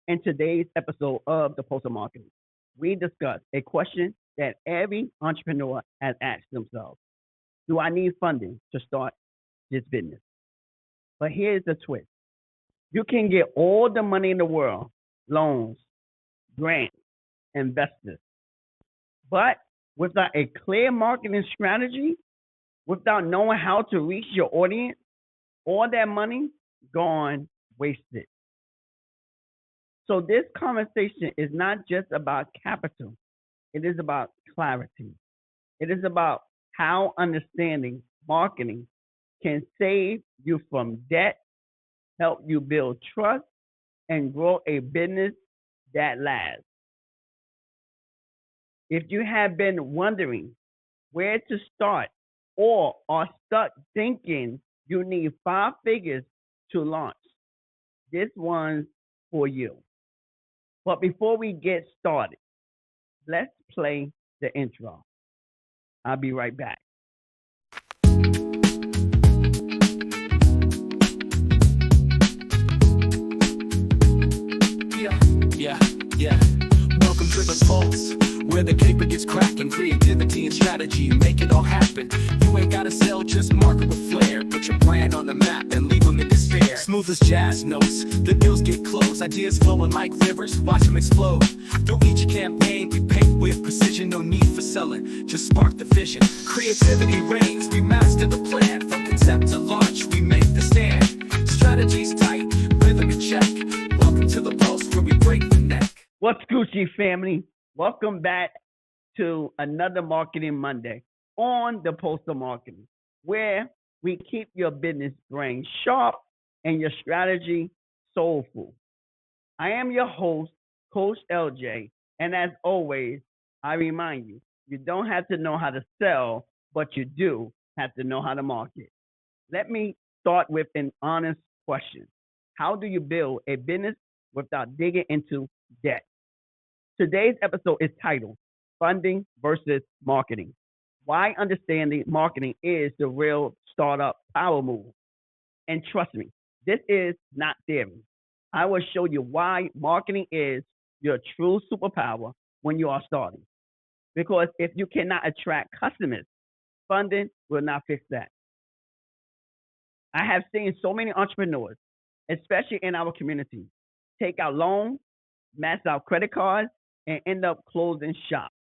In today's episode of the Post of Marketing, we discuss a question that every entrepreneur has asked themselves. Do I need funding to start this business? But here's the twist. You can get all the money in the world, loans, grants, investors, but without a clear marketing strategy, without knowing how to reach your audience, all that money gone wasted. So this conversation is not just about capital. It is about clarity. It is about how understanding marketing can save you from debt, help you build trust, and grow a business that lasts. If you have been wondering where to start or are stuck thinking you need five figures to launch, this one's for you. But before we get started, let's play the intro. I'll be right back. Yeah, yeah, yeah. Welcome to the Pulse, where the paper gets cracking. Creativity and strategy make it all happen. You ain't gotta sell, just market with flair. Put your plan on the map and leave them in despair. Smooth as jazz notes, the deals get closed. Ideas flowing like rivers, watch them explode. Through each campaign, we paint with precision. No need for selling, just spark the vision. Creativity reigns, we master the plan. From concept to launch, we make the stand. Strategies tight, rhythm in check. Welcome to the Pulse, where we break the neck. What's Gucci family? Welcome back to another Marketing Monday on the Post of Marketing, where we keep your business brain sharp and your strategy soulful. I am your host, Coach LJ, and as always, I remind you, you don't have to know how to sell, but you do have to know how to market. Let me start with an honest question. How do you build a business without digging into debt? Today's episode is titled Funding versus Marketing. Why understanding marketing is the real startup power move. And trust me, this is not theory. I will show you why marketing is your true superpower when you are starting. Because if you cannot attract customers, funding will not fix that. I have seen so many entrepreneurs, especially in our community, take out loans, max out credit cards, and end up closing shop.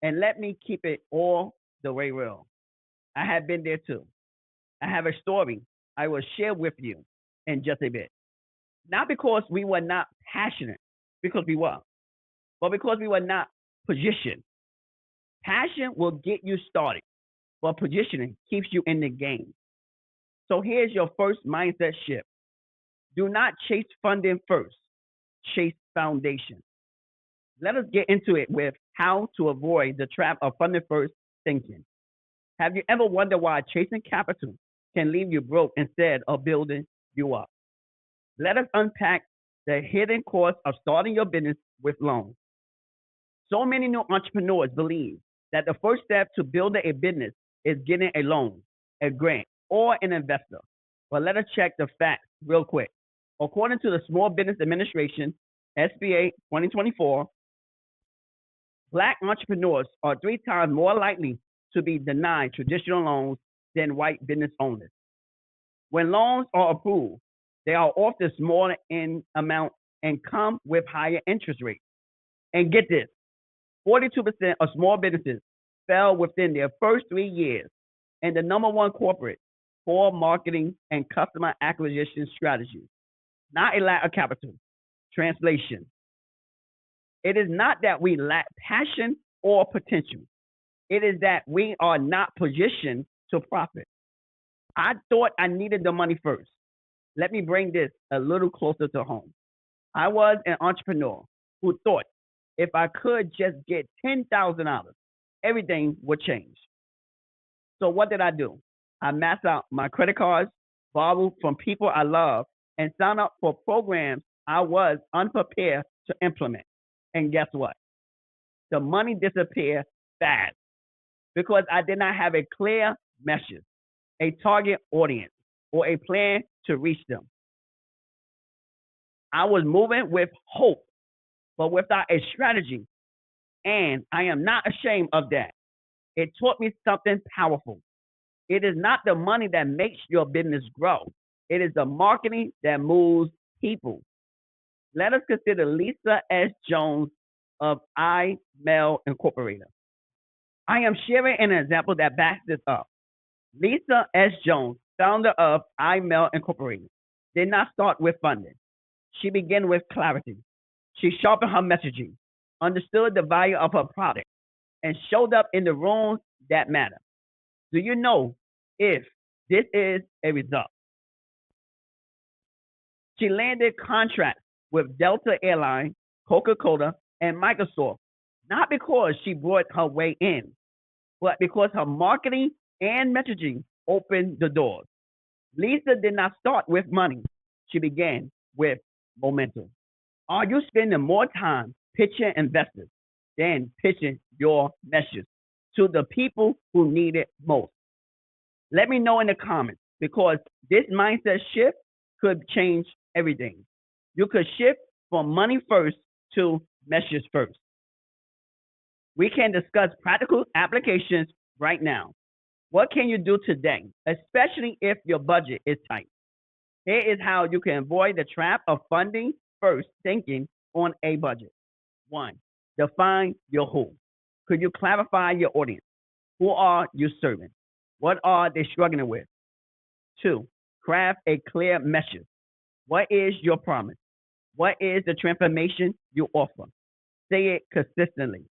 And let me keep it all the way real. I have been there too. I have a story I will share with you in just a bit. Not because we were not passionate, because we were, but because we were not positioned. Passion will get you started, but positioning keeps you in the game. So here's your first mindset shift. Do not chase funding first, chase foundation. Let us get into it with how to avoid the trap of funding first thinking. Have you ever wondered why chasing capital can leave you broke instead of building you up? Let us unpack the hidden cost of starting your business with loans. So many new entrepreneurs believe that the first step to building a business is getting a loan, a grant, or an investor. But let us check the facts real quick. According to the Small Business Administration, SBA 2024, Black entrepreneurs are three times more likely to be denied traditional loans than white business owners. When loans are approved, they are often smaller in amount and come with higher interest rates. And get this, 42% of small businesses fail within their first 3 years, and the number one corporate for marketing and customer acquisition strategies. Not a lack of capital. Translation. It is not that we lack passion or potential. It is that we are not positioned to profit. I thought I needed the money first. Let me bring this a little closer to home. I was an entrepreneur who thought if I could just get $10,000, everything would change. So what did I do? I maxed out my credit cards, borrowed from people I love, and signed up for programs I was unprepared to implement. And guess what? The money disappeared fast because I did not have a clear message, a target audience, or a plan to reach them. I was moving with hope, but without a strategy. And I am not ashamed of that. It taught me something powerful. It is not the money that makes your business grow. It is the marketing that moves people. Let us consider Lisa S. Jones of iMail Incorporated. I am sharing an example that backs this up. Lisa S. Jones, founder of iMail Incorporated, did not start with funding. She began with clarity. She sharpened her messaging, understood the value of her product, and showed up in the rooms that matter. Do you know if this is a result? She landed contracts with Delta Airlines, Coca-Cola, and Microsoft, not because she brought her way in, but because her marketing and messaging opened the doors. Lisa did not start with money. She began with momentum. Are you spending more time pitching investors than pitching your message to the people who need it most? Let me know in the comments because this mindset shift could change everything. You could shift from money first to message first. We can discuss practical applications right now. What can you do today, especially if your budget is tight? Here is how you can avoid the trap of funding first thinking on a budget. One, define your who. Could you clarify your audience? Who are you serving? What are they struggling with? Two, craft a clear message. What is your promise? What is the transformation you offer? Say it consistently.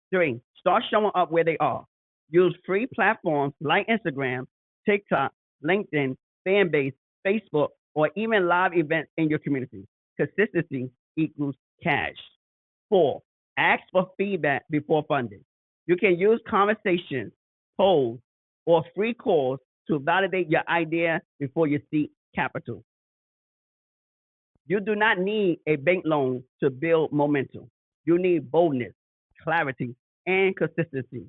Three, start showing up where they are. Use free platforms like Instagram, TikTok, LinkedIn, Fanbase, Facebook, or even live events in your community. Consistency equals cash. Four, ask for feedback before funding. You can use conversations, polls, or free calls to validate your idea before you seek capital. You do not need a bank loan to build momentum. You need boldness, clarity, and consistency.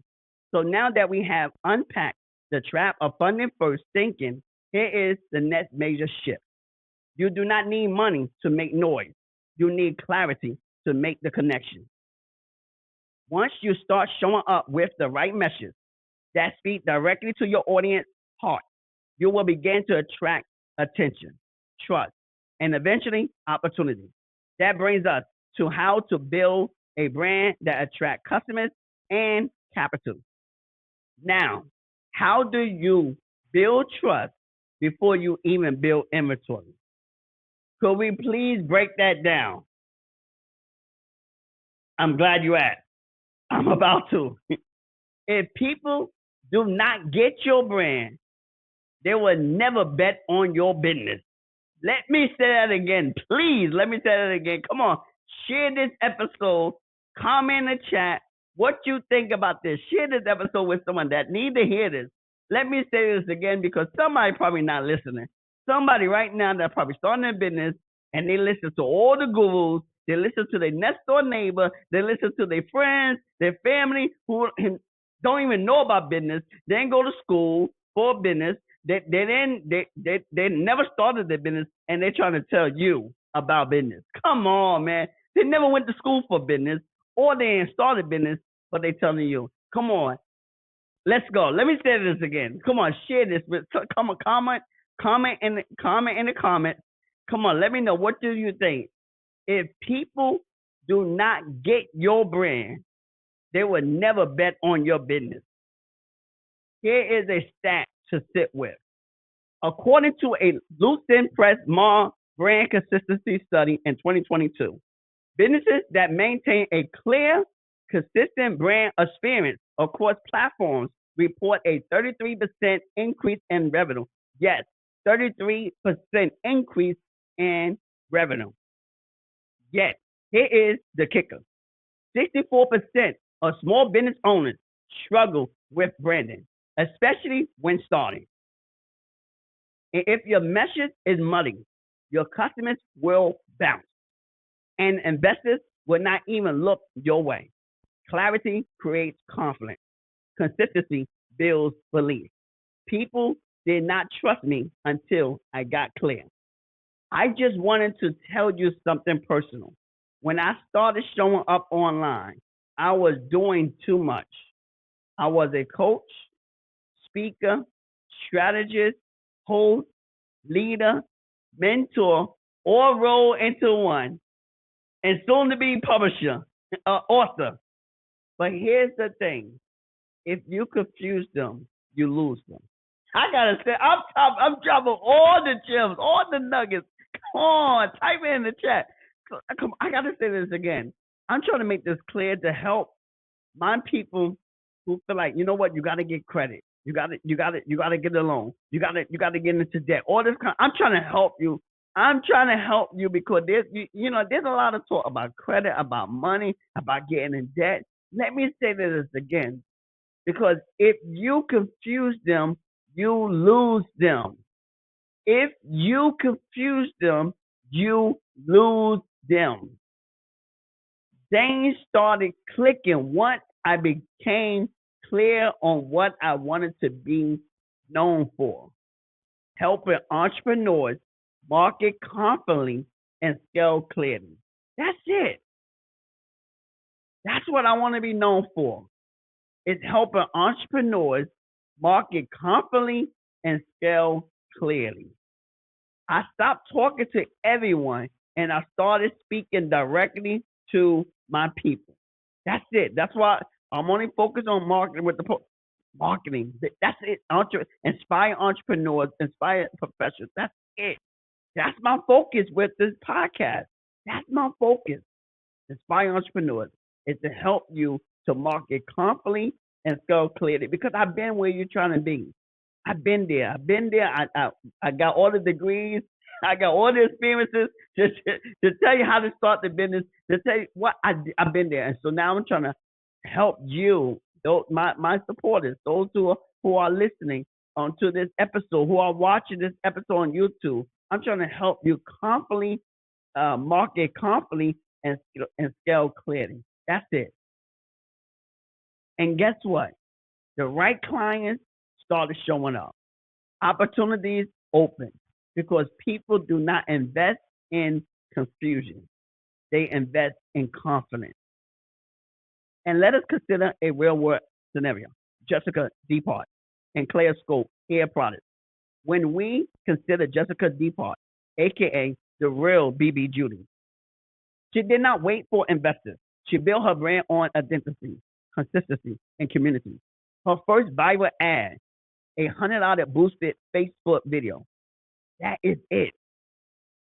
So now that we have unpacked the trap of funding first thinking, here is the next major shift. You do not need money to make noise. You need clarity to make the connection. Once you start showing up with the right message that speak directly to your audience heart, you will begin to attract attention, trust, and eventually opportunity. That brings us to how to build a brand that attracts customers and capital. Now, how do you build trust before you even build inventory? Could we please break that down? I'm glad you asked. I'm about to. If people do not get your brand, they will never bet on your business. Let me say that again. Please, let me say that again. Come on. Share this episode. Comment in the chat what you think about this. Share this episode with someone that need to hear this. Let me say this again because somebody probably not listening. Somebody right now that probably starting their business and they listen to all the gurus. They listen to their next door neighbor. They listen to their friends, their family who don't even know about business. They didn't go to school for business. They never started their business and they're trying to tell you about business. Come on, man. They never went to school for business or they ain't started business, but they telling you, come on, let's go. Let me say this again. Come on, share this. Come on, comment in the comments. Come on, let me know, what do you think? If people do not get your brand, they will never bet on your business. Here is a stat to sit with. According to a Lucent Press Mar brand consistency study in 2022, businesses that maintain a clear, consistent brand experience across platforms report a 33% increase in revenue. Yes, 33% increase in revenue. Yet, here is the kicker. 64% of small business owners struggle with branding, especially when starting. And if your message is muddy, your customers will bounce and investors will not even look your way. Clarity creates confidence. Consistency builds belief. People did not trust me until I got clear. I just wanted to tell you something personal. When I started showing up online, I was doing too much. I was a coach, speaker, strategist, host, leader, mentor, all rolled into one, and soon to be publisher, author. But here's the thing: if you confuse them, you lose them. I gotta say, I'm dropping all the gems, all the nuggets. Come on, type it in the chat. Come, I gotta say this again. I'm trying to make this clear to help my people who feel like, you know what, you gotta get credit. You gotta get a loan. You gotta get into debt. All this kind. I'm trying to help you. I'm trying to help you because there's a lot of talk about credit, about money, about getting in debt. Let me say this again, because if you confuse them, you lose them. If you confuse them, you lose them. Things started clicking once I became clear on what I wanted to be known for: helping entrepreneurs market confidently and scale clearly. That's it. That's what I want to be known for. It's helping entrepreneurs market confidently and scale clearly. I stopped talking to everyone and I started speaking directly to my people. That's it. That's why I'm only focused on marketing with the marketing. That's it. Inspire entrepreneurs, inspire professionals. That's it. That's my focus with this podcast. That's my focus. Inspire entrepreneurs is to help you to market confidently and scale clearly, because I've been where you're trying to be. I've been there. I've been there. I got all the degrees. I got all the experiences to tell you how to start the business, to tell you what I've been there. And so now I'm trying to help you, those, my supporters, those who are listening to this episode, who are watching this episode on YouTube. I'm trying to help you confidently market confidently and scale clearly. That's it. And guess what? The right clients started showing up. Opportunities open because people do not invest in confusion. They invest in confidence. And let us consider a real world scenario. Jessica Depart and Claire Scope Hair Products. When we consider Jessica Depart, aka the real BB Judy, she did not wait for investors. She built her brand on identity, consistency, and community. Her first viral ad, a $100 boosted Facebook video. That is it.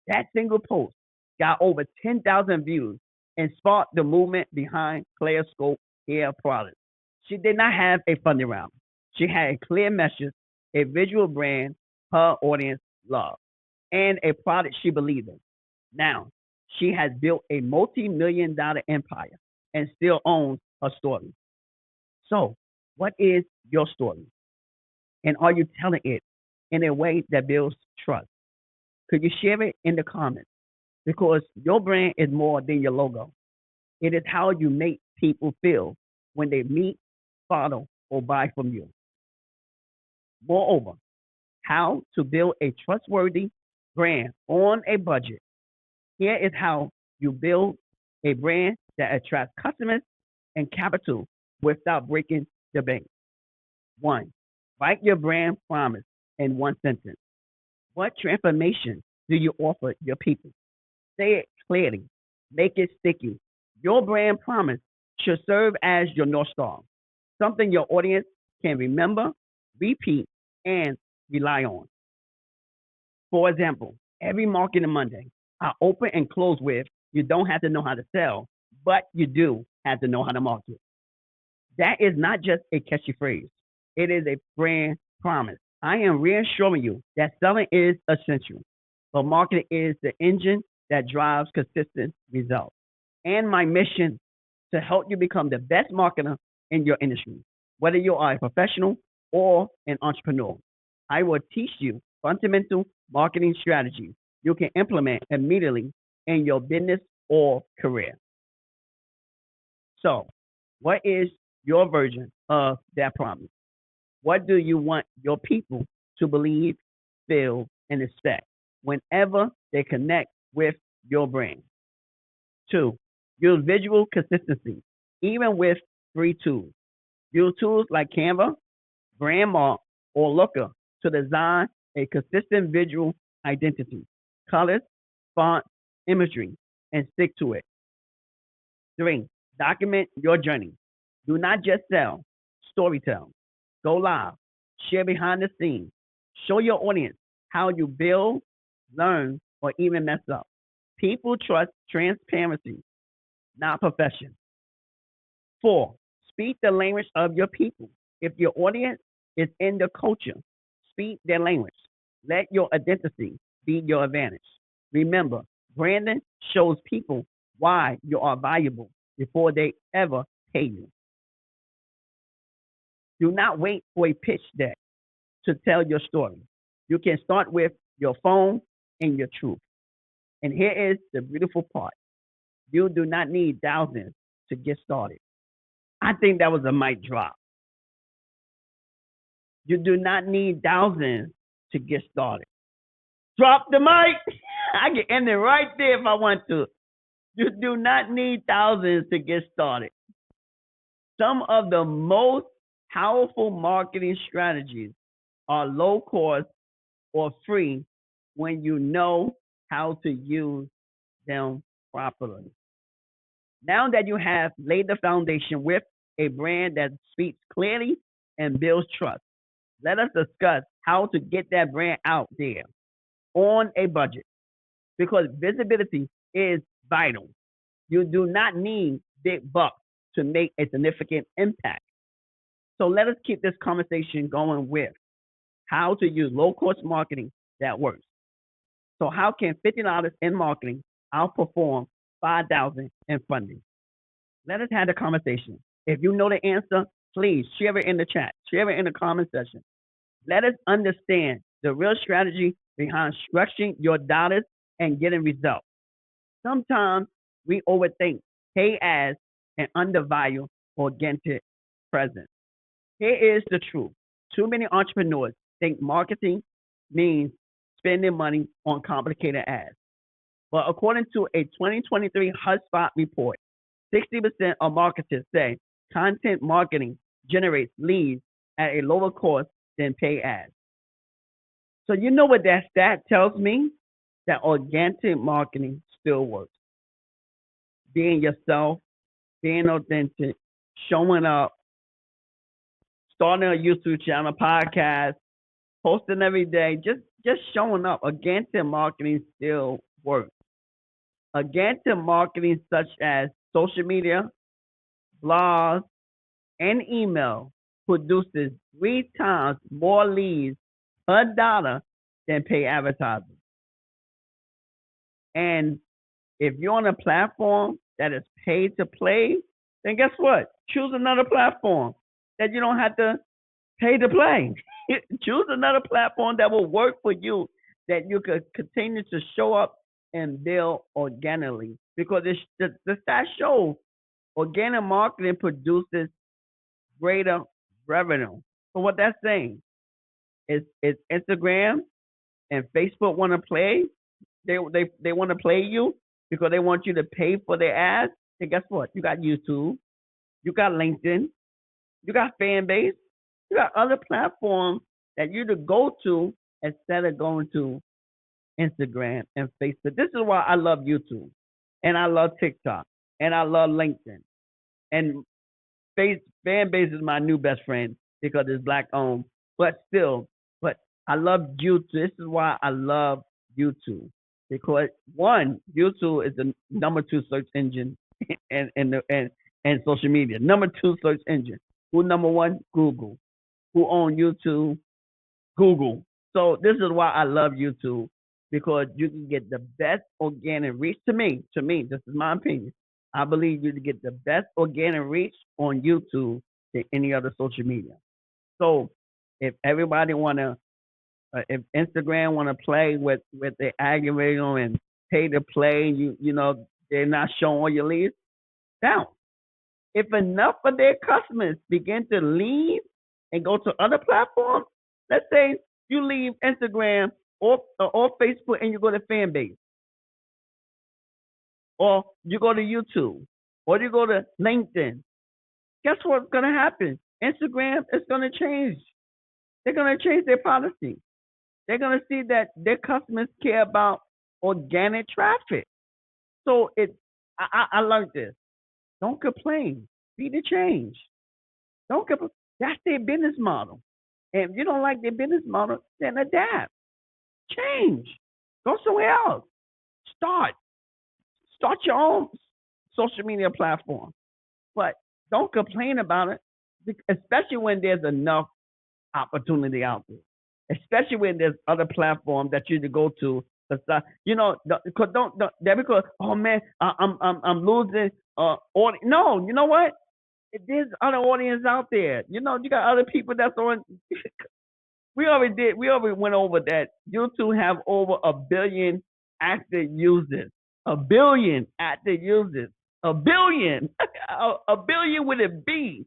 That single post got over 10,000 views and sparked the movement behind Claire Scope Hair Products. She did not have a funding round. She had a clear message, a visual brand her audience loved, and a product she believed in. Now, she has built a multi-million-dollar empire and still owns her story. So, what is your story? And are you telling it in a way that builds trust? Could you share it in the comments? Because your brand is more than your logo. It is how you make people feel when they meet, follow, or buy from you. Moreover, how to build a trustworthy brand on a budget. Here is how you build a brand that attracts customers and capital without breaking the bank. One, write your brand promise in one sentence. What transformation do you offer your people? Say it clearly. Make it sticky. Your brand promise should serve as your North Star, something your audience can remember, repeat, and rely on. For example, every Marketing Monday, I open and close with, you don't have to know how to sell, but you do have to know how to market. That is not just a catchy phrase. It is a brand promise. I am reassuring you that selling is essential, but marketing is the engine that drives consistent results. And my mission to help you become the best marketer in your industry, whether you are a professional or an entrepreneur. I will teach you fundamental marketing strategies you can implement immediately in your business or career. So, what is your version of that promise? What do you want your people to believe, feel, and expect whenever they connect with your brand. Two, use visual consistency, even with free tools. Use tools like Canva, Brandmark, or Looker to design a consistent visual identity, colors, font, imagery, and stick to it. Three, document your journey. Do not just sell, storytell. Go live, share behind the scenes, show your audience how you build, learn, or even mess up. People trust transparency, not perfection. Four, speak the language of your people. If your audience is in the culture, speak their language. Let your identity be your advantage. Remember, branding shows people why you are valuable before they ever pay you. Do not wait for a pitch deck to tell your story. You can start with your phone and your truth. And here is the beautiful part. You do not need thousands to get started. I think that was a mic drop. You do not need thousands to get started. Drop the mic. I can end it right there if I want to. You do not need thousands to get started. Some of the most powerful marketing strategies are low cost or free when you know how to use them properly. Now that you have laid the foundation with a brand that speaks clearly and builds trust, let us discuss how to get that brand out there on a budget because visibility is vital. You do not need big bucks to make a significant impact. So let us keep this conversation going with how to use low cost marketing that works. So how can $50 in marketing outperform 5,000 in funding? Let us have the conversation. If you know the answer, please share it in the chat, share it in the comment section. Let us understand the real strategy behind structuring your dollars and getting results. Sometimes we overthink pay ads and undervalue organic presence. Here is the truth. Too many entrepreneurs think marketing means spending money on complicated ads. But according to a 2023 HubSpot report, 60% of marketers say content marketing generates leads at a lower cost than pay ads. So you know what that stat tells me? That organic marketing still works. Being yourself, being authentic, showing up, starting a YouTube channel, podcast, posting every day, just showing up. Organic marketing still works. Organic marketing such as social media, blogs, and email produces 3 times more leads per dollar than pay advertising. And if you're on a platform that is paid to play, then guess what? Choose another platform that you don't have to pay to play. Choose another platform that will work for you, that you could continue to show up and build organically. Because the stats show organic marketing produces greater revenue. So what that's saying is Instagram and Facebook want to play. They want to play you because they want you to pay for their ads. And guess what? You got YouTube, you got LinkedIn, you got Fanbase, you got other platforms that you to go to instead of going to Instagram and Facebook. This is why I love YouTube and I love TikTok and I love LinkedIn. And Fanbase is my new best friend because it's black owned. But I love YouTube. This is why I love YouTube. Because one, YouTube is the number 2 search engine and social media. Number 2 search engine. Who number 1? Google. Who own YouTube? Google. So this is why I love YouTube, because you can get the best organic reach. To me, this is my opinion. I believe you to get the best organic reach on YouTube than any other social media. So if everybody if Instagram want to play with the algorithm and pay to play, you know they're not showing your leads down. If enough of their customers begin to leave and go to other platforms, let's say you leave Instagram or Facebook and you go to Fanbase. or you go to YouTube, or you go to LinkedIn, guess what's going to happen? Instagram is going to change. They're going to change their policy. They're going to see that their customers care about organic traffic. So I learned this. Don't complain. Be the change. Don't complain. That's their business model. And if you don't like their business model, then adapt. Change. Go somewhere else. Start. Start your own social media platform. But don't complain about it, especially when there's enough opportunity out there. Especially when there's other platforms that you can go to. You know, because oh man, I'm losing. No, you know what? There's other audience out there. You know, you got other people that's on. We already went over that. YouTube have over 1 billion active users. 1 billion active users. 1 billion. a billion with a B.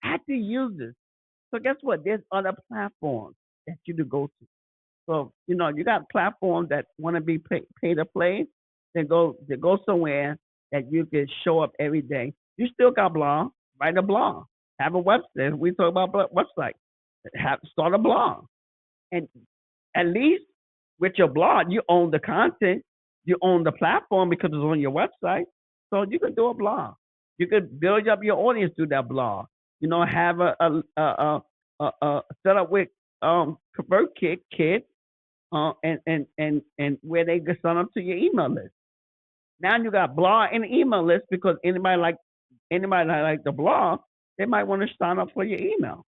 Active users. So guess what? There's other platforms that you can go to. So, you know, you got platforms that want to be pay to play, then go somewhere that you can show up every day. You still got blog, write a blog, have a website. We talk about website. Start a blog. And at least with your blog, you own the content, you own the platform because it's on your website. So you can do a blog. You could build up your audience through that blog. You know, have a set up with ConvertKit, and where they can sign up to your email list. Now you got blog and email list because anybody like the blog, they might want to sign up for your email.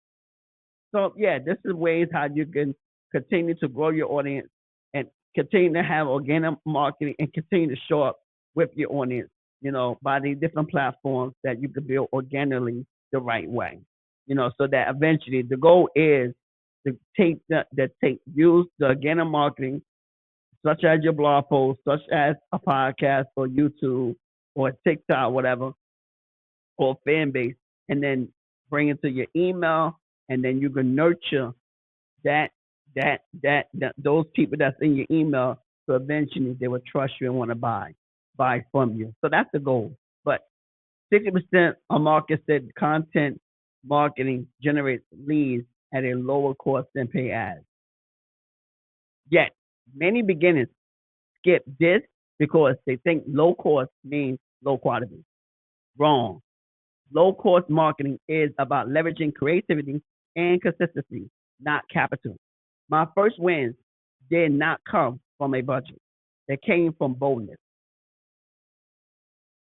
So yeah, this is ways how you can continue to grow your audience and continue to have organic marketing and continue to show up with your audience, you know, by the different platforms that you can build organically the right way. You know, so that eventually the goal is to use the organic marketing, such as your blog post, such as a podcast or YouTube or TikTok, whatever, or fan base, and then bring it to your email, and then you can nurture that those people that's in your email, so eventually they will trust you and want to buy from you. So that's the goal. But 60% of market said content marketing generates leads at a lower cost than pay ads. Yet many beginners skip this because they think low cost means low quality. Wrong. Low cost marketing is about leveraging creativity and consistency, not capital. My first wins did not come from a budget. They came from boldness.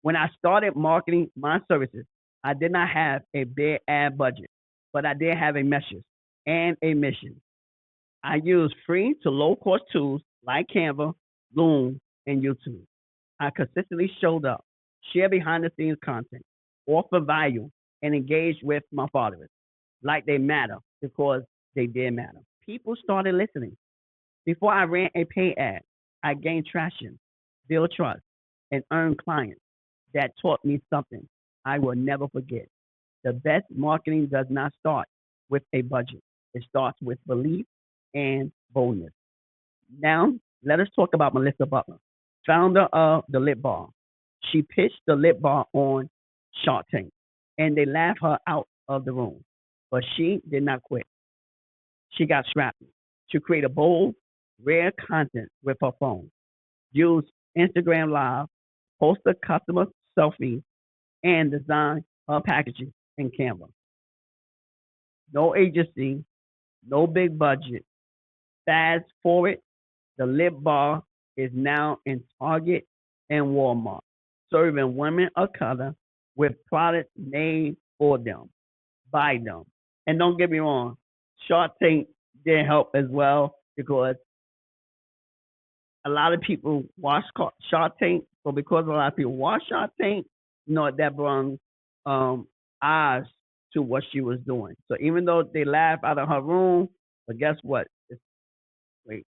When I started marketing my services, I did not have a big ad budget, but I did have a message and a mission. I used free to low cost tools like Canva, Loom, and YouTube. I consistently showed up, shared behind the scenes content, offer value, and engaged with my followers like they matter because they did matter. People started listening. Before I ran a paid ad, I gained traction, built trust, and earned clients that taught me something I will never forget. The best marketing does not start with a budget. It starts with belief and boldness. Now, let us talk about Melissa Butler, founder of the Lip Bar. She pitched the Lip Bar on Shark Tank, and they laughed her out of the room. But she did not quit. She got strapped to create a bold, rare content with her phone, use Instagram Live, post a customer selfie, and design her packaging in Canva. No agency, no big budget. Fast forward, the Lip Bar is now in Target and Walmart, serving women of color with products made for them, by them. And don't get me wrong, Shark Tank did help as well because a lot of people watch Shark Tank. So because a lot of people watch Shark Tank, you know, that brought eyes to what she was doing. So even though they laughed out of her room, but guess what? Wait,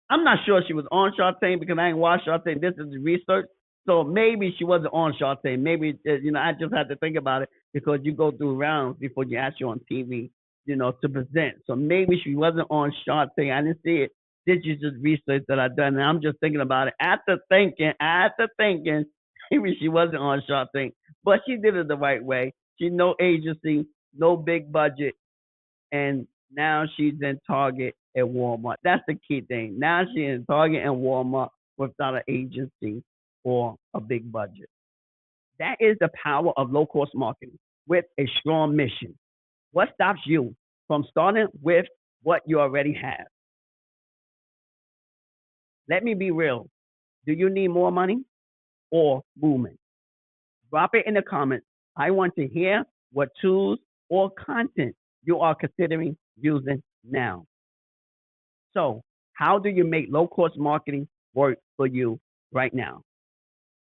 I'm not sure she was on Shark Tank because I ain't watched Shark Tank. This is research. So maybe she wasn't on Shark Tank. Maybe, you know, I just had to think about it because you go through rounds before you actually on TV, you know, to present. So maybe she wasn't on Shark Tank. I didn't see it. digital research that I've done, and I'm just thinking about it. After thinking, maybe she wasn't on Shark Tank, but she did it the right way. She no agency, no big budget, and now she's in Target and Walmart. That's the key thing. Now she's in Target and Walmart without an agency or a big budget. That is the power of low cost marketing with a strong mission. What stops you from starting with what you already have? Let me be real. Do you need more money or movement? Drop it in the comments. I want to hear what tools or content you are considering using now. So, how do you make low cost marketing work for you right now?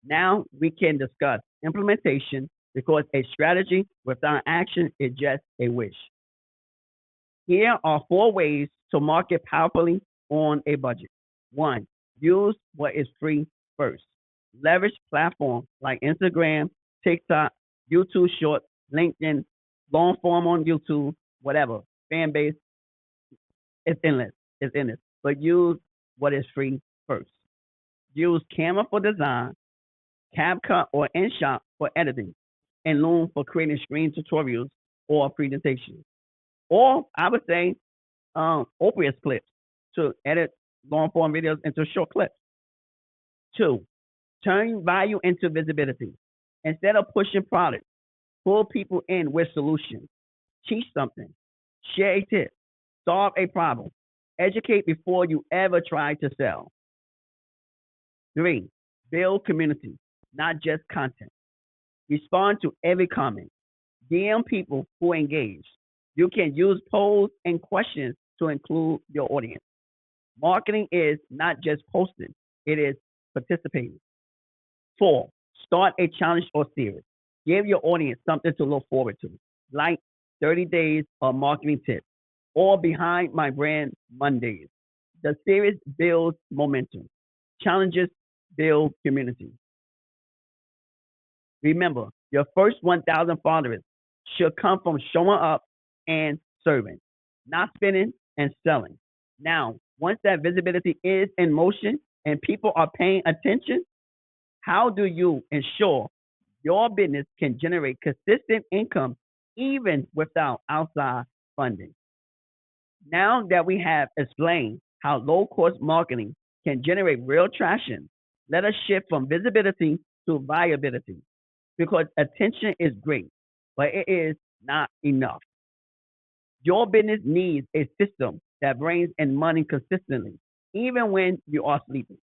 Now we can discuss implementation because a strategy without action is just a wish. Here are 4 ways to market powerfully on a budget. One, use what is free first. Leverage platforms like Instagram, TikTok, YouTube Shorts, LinkedIn, long form on YouTube, whatever. Fan base, it's endless. It's endless. But use what is free first. Use Canva for design, CapCut or InShot for editing, and Loom for creating screen tutorials or presentations. Or I would say Opus clips to edit long form videos into short clips. Two, turn value into visibility. Instead of pushing products, pull people in with solutions. Teach something, share a tip, solve a problem, educate before you ever try to sell. Three, build community, not just content. Respond to every comment. DM people who engage. You can use polls and questions to include your audience. Marketing is not just posting, it is participating. Four, start a challenge or series. Give your audience something to look forward to, like 30 days of marketing tips or Behind My Brand Mondays. The series builds momentum. Challenges build community. Remember, your first 1,000 followers should come from showing up and serving, not spinning and selling. Now, once that visibility is in motion and people are paying attention, how do you ensure your business can generate consistent income even without outside funding? Now that we have explained how low cost marketing can generate real traction, let us shift from visibility to viability because attention is great, but it is not enough. Your business needs a system that brings in money consistently, even when you are sleeping.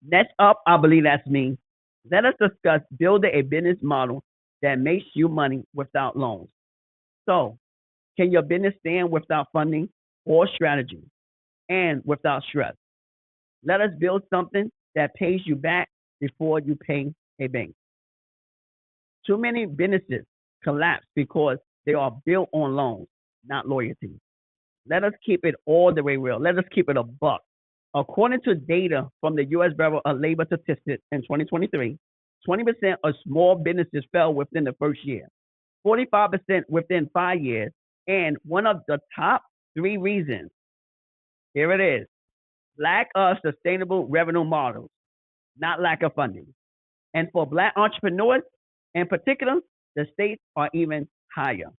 Next up, I believe that's me. Let us discuss building a business model that makes you money without loans. So, can your business stand without funding or strategy and without stress? Let us build something that pays you back before you pay a bank. Too many businesses collapse because they are built on loans, not loyalty. Let us keep it all the way real. Let us keep it a buck. According to data from the U.S. Bureau of Labor Statistics in 2023, 20% of small businesses fell within the first year, 45% within 5 years, and one of the top 3 reasons, here it is, lack of sustainable revenue models, not lack of funding. And for Black entrepreneurs in particular, the states are even higher.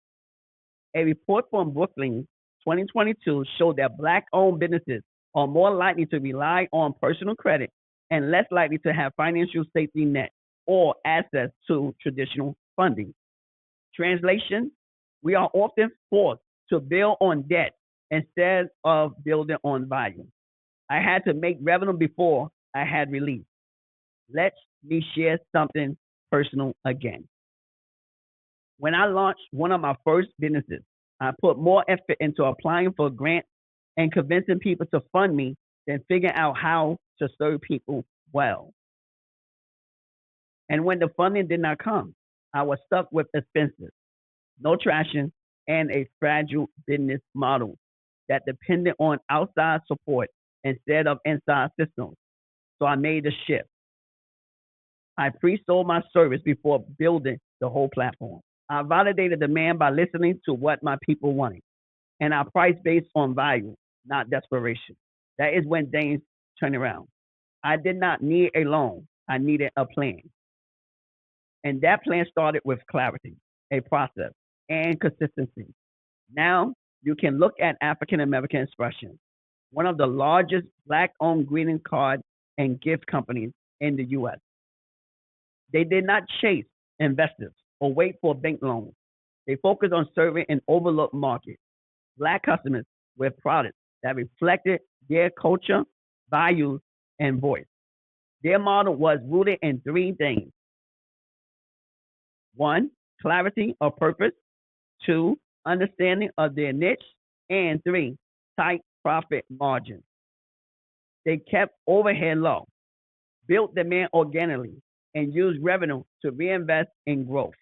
A report from Brookings 2022 showed that Black owned businesses are more likely to rely on personal credit and less likely to have financial safety net or access to traditional funding. Translation, we are often forced to build on debt instead of building on value. I had to make revenue before I had relief. Let me share something personal again. When I launched one of my first businesses, I put more effort into applying for grants and convincing people to fund me than figuring out how to serve people well. And when the funding did not come, I was stuck with expenses, no traction, and a fragile business model that depended on outside support instead of inside systems. So I made a shift. I pre-sold my service before building the whole platform. I validated demand by listening to what my people wanted, and I priced based on value, not desperation. That is when things turn around. I did not need a loan. I needed a plan. And that plan started with clarity, a process, and consistency. Now you can look at African American Expression, one of the largest black owned greeting card and gift companies in the US. They did not chase investors or wait for bank loans. They focused on serving an overlooked market, black customers with products that reflected their culture, values, and voice. Their model was rooted in three things: one, clarity of purpose; two, understanding of their niche; and three, tight profit margins. They kept overhead low, built demand organically, and used revenue to reinvest in growth.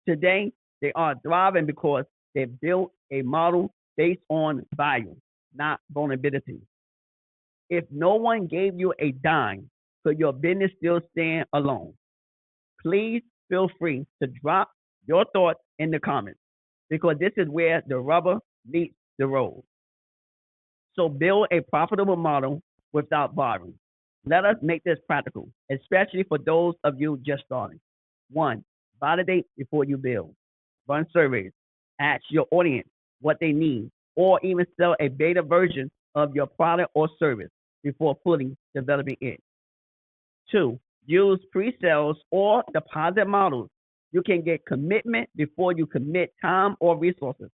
Today, they are thriving because they built a model based on value, not vulnerability. If no one gave you a dime, could your business still stand alone? Please feel free to drop your thoughts in the comments because this is where the rubber meets the road. So build a profitable model without borrowing. Let us make this practical, especially for those of you just starting. One, validate before you build. Run surveys. Ask your audience what they need, or even sell a beta version of your product or service before fully developing it. Two, use pre-sales or deposit models. You can get commitment before you commit time or resources.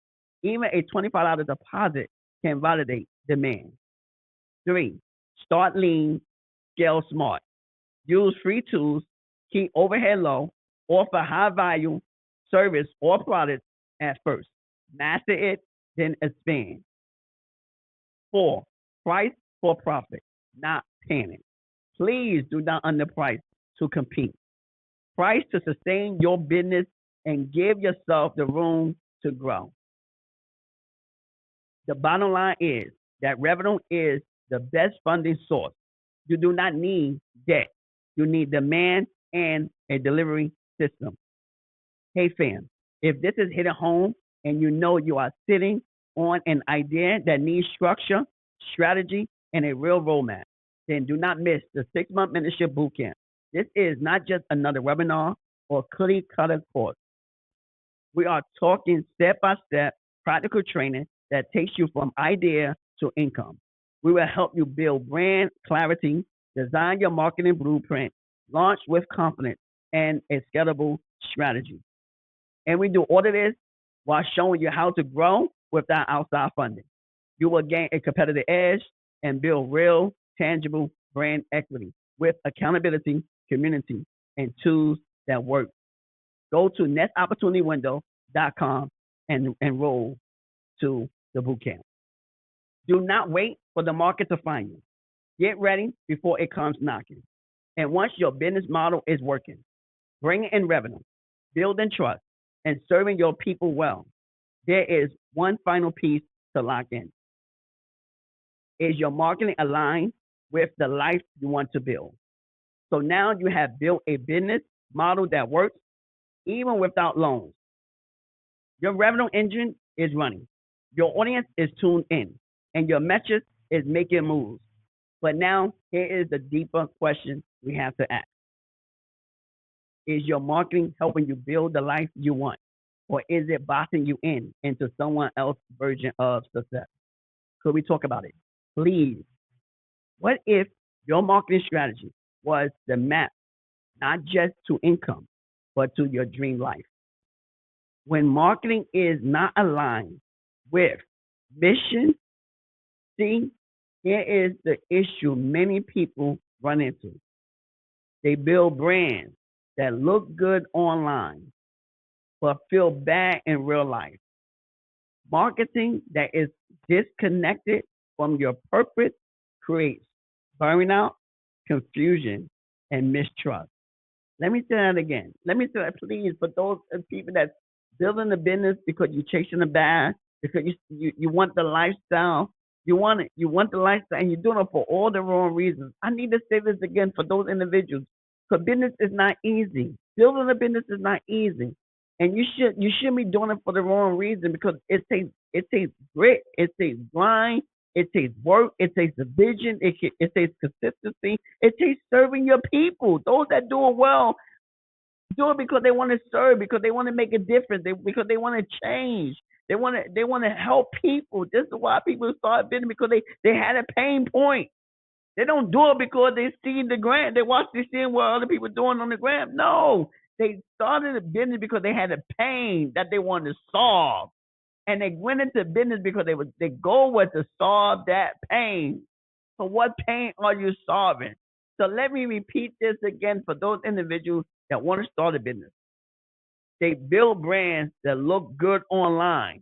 Even a $25 deposit can validate demand. Three, start lean, scale smart. Use free tools, keep overhead low, offer high value service or products at first. Master it, then expand. Four, price for profit, not panic. Please do not underprice to compete. Price to sustain your business and give yourself the room to grow. The bottom line is that revenue is the best funding source. You do not need debt. You need demand and a delivery system. Hey fam, if this is hitting home and you know you are sitting on an idea that needs structure, strategy, and a real roadmap, then do not miss the 6-month mentorship bootcamp. This is not just another webinar or cookie cutter course. We are talking step by step practical training that takes you from idea to income. We will help you build brand clarity, design your marketing blueprint, launch with confidence, and a scalable strategy. And we do all of this while showing you how to grow without outside funding. You will gain a competitive edge and build real, tangible brand equity with accountability, community, and tools that work. Go to nextopportunitywindow.com and enroll to the bootcamp. Do not wait for the market to find you. Get ready before it comes knocking. And once your business model is working, bringing in revenue, building trust, and serving your people well, there is one final piece to lock in. Is your marketing aligned with the life you want to build? So now you have built a business model that works even without loans. Your revenue engine is running. Your audience is tuned in, and your message is making moves. But now, here is the deeper question we have to ask. Is your marketing helping you build the life you want? Or is it boxing you in into someone else's version of success? Could we talk about it? Please. What if your marketing strategy was the map, not just to income, but to your dream life? When marketing is not aligned with mission, see, here is the issue many people run into. They build brands that look good online, but feel bad in real life. Marketing that is disconnected from your purpose creates burnout, confusion, and mistrust. Let me say that again. Let me say that, please, for those people that's building a business because you're chasing the bag, because you want the lifestyle. You want it. You want the lifestyle, and you're doing it for all the wrong reasons. I need to say this again for those individuals, because business is not easy. Building a business is not easy, and you shouldn't be doing it for the wrong reason, because it takes grit, it takes grind, It takes work. It takes a vision. It takes consistency. It takes serving your people. Those that do it well do it because they want to serve, because they want to make a difference, because they want to change. They want to help people. This is why people start business, because they had a pain point. They don't do it because they see the grant. They watch this thing what other people doing on the grant. No, they started a business because they had a pain that they wanted to solve, and they went into business because their goal was to solve that pain. So what pain are you solving? So let me repeat this again for those individuals that want to start a business. They build brands that look good online.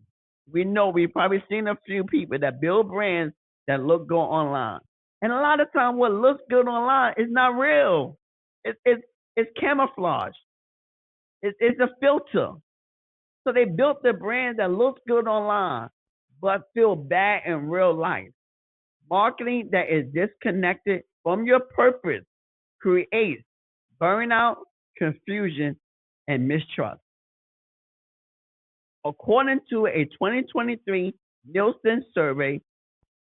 We know we've probably seen a few people that build brands that look good online. And a lot of times what looks good online is not real. It's camouflage. It's a filter. So they built the brand that looks good online, but feel bad in real life. Marketing that is disconnected from your purpose creates burnout, confusion, and mistrust. According to a 2023 Nielsen survey,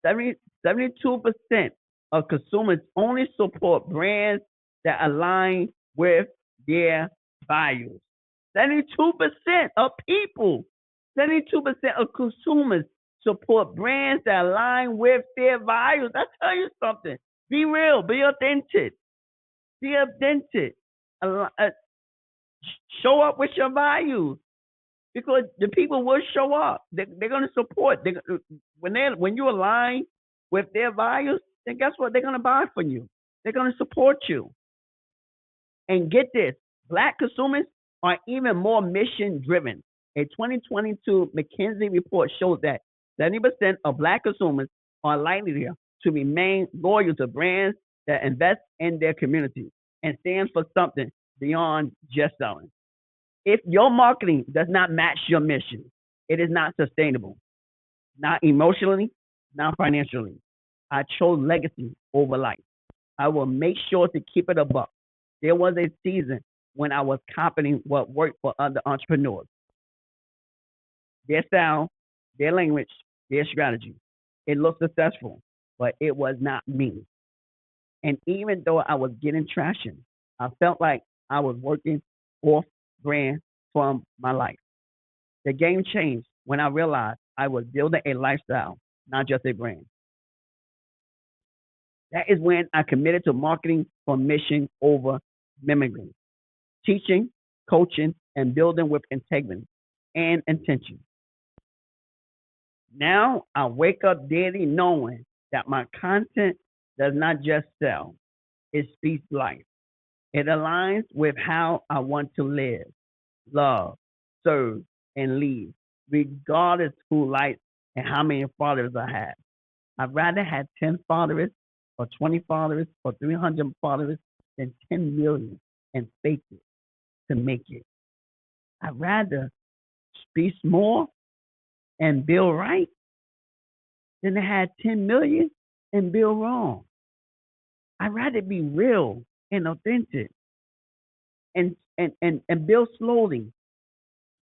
72% of consumers only support brands that align with their values. 72% of people, 72% of consumers support brands that align with their values. I tell you something. Be real. Be authentic. Be authentic. Show up with your values, because the people will show up. They're going to support. When you align with their values, then guess what? They're going to buy from you. They're going to support you. And get this, Black consumers are even more mission driven. A 2022 McKinsey report shows that 70% of Black consumers are likely to remain loyal to brands that invest in their community and stand for something beyond just selling. If your marketing does not match your mission, it is not sustainable, not emotionally, not financially. I chose legacy over life. I will make sure to keep it above. There was a season when I was copying what worked for other entrepreneurs, their style, their language, their strategy. It looked successful, but it was not me. And even though I was getting traction, I felt like I was working off brand from my life. The game changed when I realized I was building a lifestyle, not just a brand. That is when I committed to marketing for mission over mimicry, teaching, coaching, and building with integrity and intention. Now I wake up daily knowing that my content does not just sell, it speaks life. It aligns with how I want to live, love, serve, and lead, regardless who likes and how many followers I have. I'd rather have 10 followers or 20 followers or 300 followers than 10 million and fake it to make it. I'd rather be small and build right than to have 10 million and build wrong. I'd rather be real and authentic and build slowly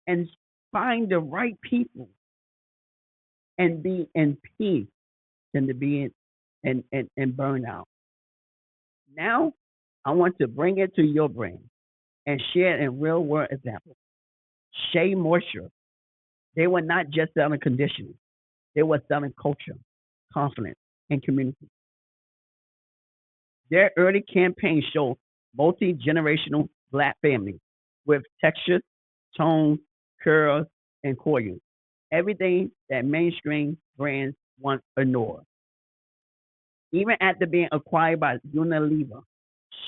and find the right people and be in peace than to be in burnout. Now, I want to bring it to your brain and share in real world examples. Shea Moisture, they were not just selling conditioning, they were selling culture, confidence, and community. Their early campaign showed multi-generational Black families with textures, tones, curls, and coils. Everything that mainstream brands once ignored. Even after being acquired by Unilever,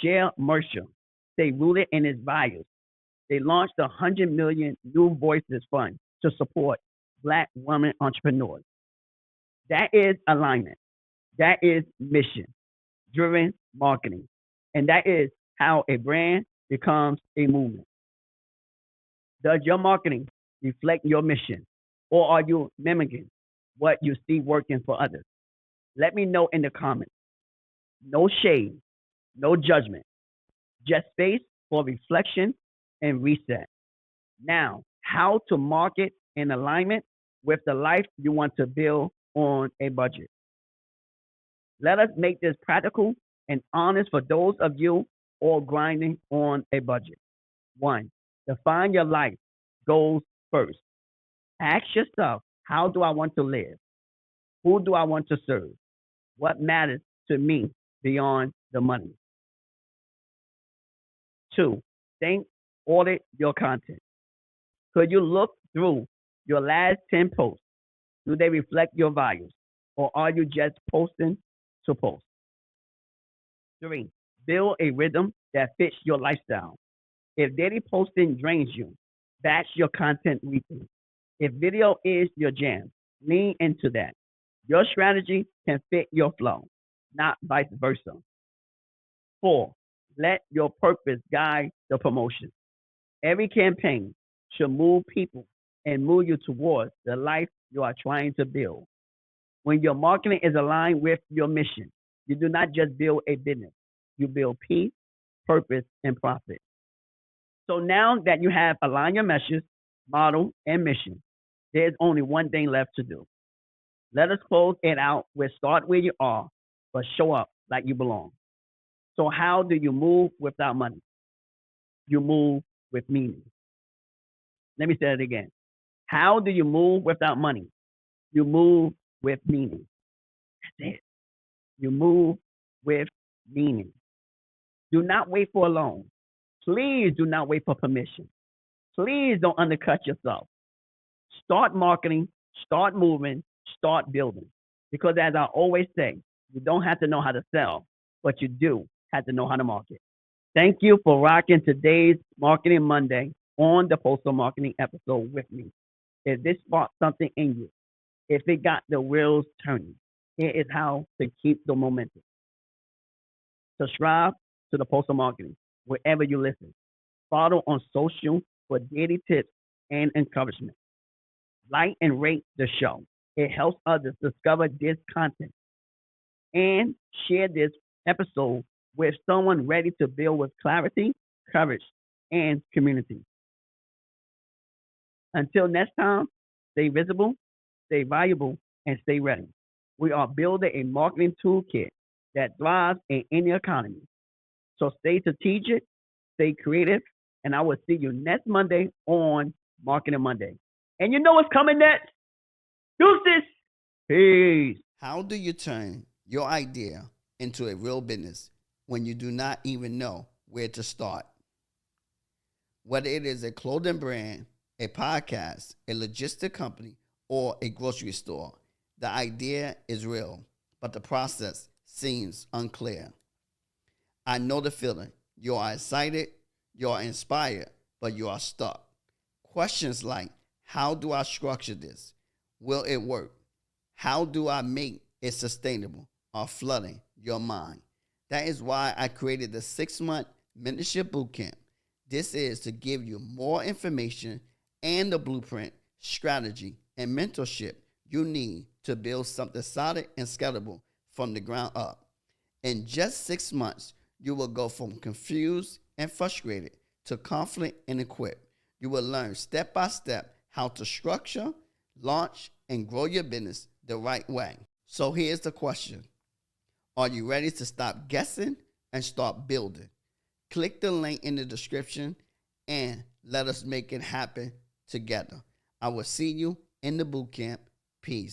Shea Moisture stayed rooted in its values. They launched the 100 million New Voices Fund to support Black women entrepreneurs. That is alignment. That is mission driven marketing. And that is how a brand becomes a movement. Does your marketing reflect your mission, or are you mimicking what you see working for others? Let me know in the comments. No shade, no judgment, just space for reflection and reset. Now, how to market in alignment with the life you want to build on a budget. Let us make this practical and honest for those of you all grinding on a budget. One, define your life goals first. Ask yourself, how do I want to live? Who do I want to serve? What matters to me beyond the money? Two, think, audit your content. Could you look through your last 10 posts? Do they reflect your values? Or are you just posting to post? Three, build a rhythm that fits your lifestyle. If daily posting drains you, batch your content weekly. If video is your jam, lean into that. Your strategy can fit your flow, not vice versa. Four, let your purpose guide the promotion. Every campaign should move people and move you towards the life you are trying to build. When your marketing is aligned with your mission, you do not just build a business, you build peace, purpose, and profit. So now that you have aligned your message, model, and mission, there's only one thing left to do. Let us close it out with start where you are, but show up like you belong. So, how do you move without money? You move with meaning. Let me say it again. How do you move without money? You move with meaning. That's it. You move with meaning. Do not wait for a loan. Please do not wait for permission. Please don't undercut yourself. Start marketing, start moving, start building. Because as I always say, you don't have to know how to sell, but you do have to know how to market. Thank you for rocking today's Marketing Monday on the Postal Marketing episode with me. If this sparked something in you, if it got the wheels turning, here is how to keep the momentum. Subscribe to the Postal Marketing wherever you listen. Follow on social for daily tips and encouragement. Like and rate the show. It helps others discover this content. And share this episode with someone ready to build with clarity, courage, and community. Until next time, stay visible, stay valuable, and stay ready. We are building a marketing toolkit that thrives in any economy. So stay strategic, stay creative, and I will see you next Monday on Marketing Monday. And you know what's coming next? Deuces! Peace. How do you turn your idea into a real business when you do not even know where to start? Whether it is a clothing brand, a podcast, a logistic company, or a grocery store, the idea is real, but the process seems unclear. I know the feeling. You are excited, you are inspired, but you are stuck. Questions like, how do I structure this? Will it work? How do I make it sustainable? Are flooding your mind. That is why I created the 6-month mentorship bootcamp. This is to give you more information and the blueprint, strategy, and mentorship you need to build something solid and scalable from the ground up. In just 6 months, you will go from confused and frustrated to confident and equipped. You will learn step by step how to structure, launch, and grow your business the right way. So here's the question. Are you ready to stop guessing and start building? Click the link in the description and let us make it happen together. I will see you in the bootcamp. Peace.